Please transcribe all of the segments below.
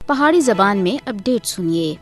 پہاڑی زبان میں اپڈیٹ سنیے۔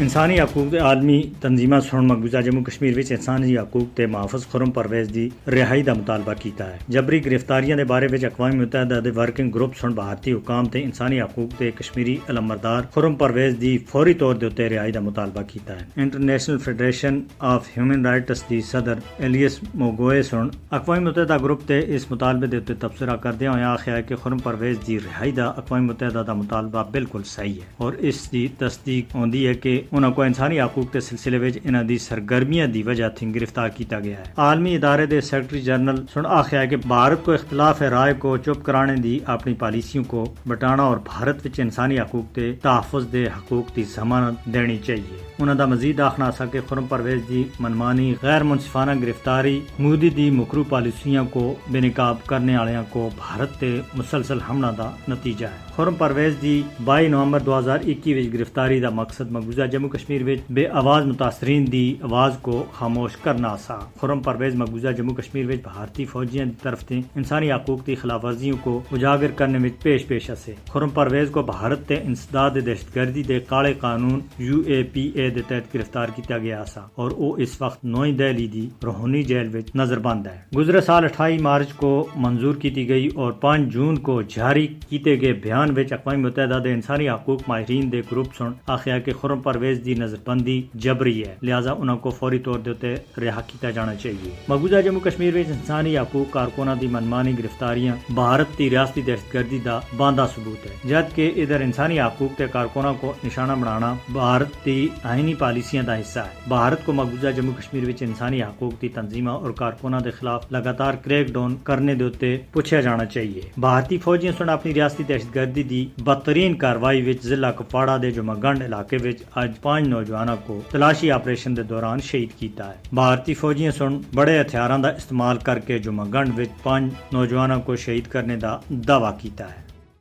انسانی حقوق عالمی تنظیماں سن مقبوضہ جموں کشمیر وچ انسانی حقوق تے محافظ خرم پرویز دی رہائی دا مطالبہ کیتا ہے۔ جبری گرفتاریاں دے بارے وچ اقوام متحدہ دے ورکنگ گروپ سن بھارتی حکام تے انسانی حقوق تے کشمیری علمبردار خرم پرویز دی فوری طور دے تے رہائی دا مطالبہ کیتا ہے۔ International federation of human rights دی صدر ایلیس موگوئے سن اقوام متحدہ گروپ تے اس مطالبے دے تے تبصرہ کردیاں ہویا آکھیا ہے کہ خرم پرویز دی رہائی دا اقوام متحدہ دا مطالبہ بالکل صحیح ہے اور اس دی تصدیق ہوندی ہے کہ انہاں کو انسانی حقوق کے سلسلے وچ انہاں دی سرگرمیاں دی وجہ تھی گرفتار کیتا گیا ہے۔ عالمی ادارے دے سیکرٹری جنرل سن آخیا ہے کہ بھارت کو اختلاف رائے کو چپ کرانے دی اپنی پالیسیوں کو بٹانا اور بھارت وچ انسانی حقوق کے تحفظ دے حقوق دی ضمانت دینی چاہیے۔ انہاں دا مزید آخنا سا کہ خرم پرویز دی منمانی غیر منصفانہ گرفتاری مودی دی مکرو پالیسیاں کو بے نقاب کرنے والیاں کو بھارت تے مسلسل حملہ دا نتیجہ ہے۔ خرم پرویز دی 22 نومبر 2021 وچ گرفتاری دا مقصد مقبوضہ جموں کشمیر وچ بے آواز متاثرین دی آواز کو خاموش کرنا سا۔ خرم پرویز مقبوضہ جموں کشمیر وچ بھارتی فوجیاں دی طرف تے انسانی حقوق دی خلاف ورزیوں کو اجاگر کرنے وچ پیش اسے۔ خرم پرویز کو بھارت تے انسداد دہشت گردی دے کالے قانون UAPA دے تحت گرفتار کیتا گیا سا اور وہ اس وقت نوئی دہلی دی روہنی جیل وچ نظر بند ہے۔ گزرے سال 28 مارچ کو منظور کی گئی اور 5 جون کو جاری کیتے گئے بیان وچ اقوام متحدہ دے انسانی حقوق ماہرین دے گروپ سن آخیا کہ خرم پرویز دی نظر بندی جبری ہے، لہذا انہاں کو فوری طور دے رہا کیتا جانا چاہیے۔ مقبوضہ جموں کشمیر وچ انسانی حقوق کارکناں دی منمانی گرفتاریاں بھارت دی ریاستی دہشت گردی دا باندھا ثبوت ہے، جبکہ ادھر انسانی حقوق کے کارکناں کو نشانہ بنانا بھارت دی آئینی پالیسیاں دا حصہ ہے۔ بھارت کو مقبوضہ جموں کشمیر وچ انسانی حقوق دی تنظیماں اور کارکناں دے خلاف لگاتار کریک ڈاؤن کرنے دے تے پوچھا جانا چاہیے۔ بھارتی فوجیاں سن اپنی ریاستی دہشت گردی دی بدترین کاروائی وچ ضلع کپواڑہ دے جمگنڈ علاقے وچ اج 5 نوجوانوں کو تلاشی آپریشن دے دوران شہید کیتا ہے۔ بھارتی فوجیاں سن بڑے ہتھیاراں دا استعمال کر کے جمگنڈ وچ 5 نوجوانوں کو شہید کرنے دا دعویٰ کیتا ہے۔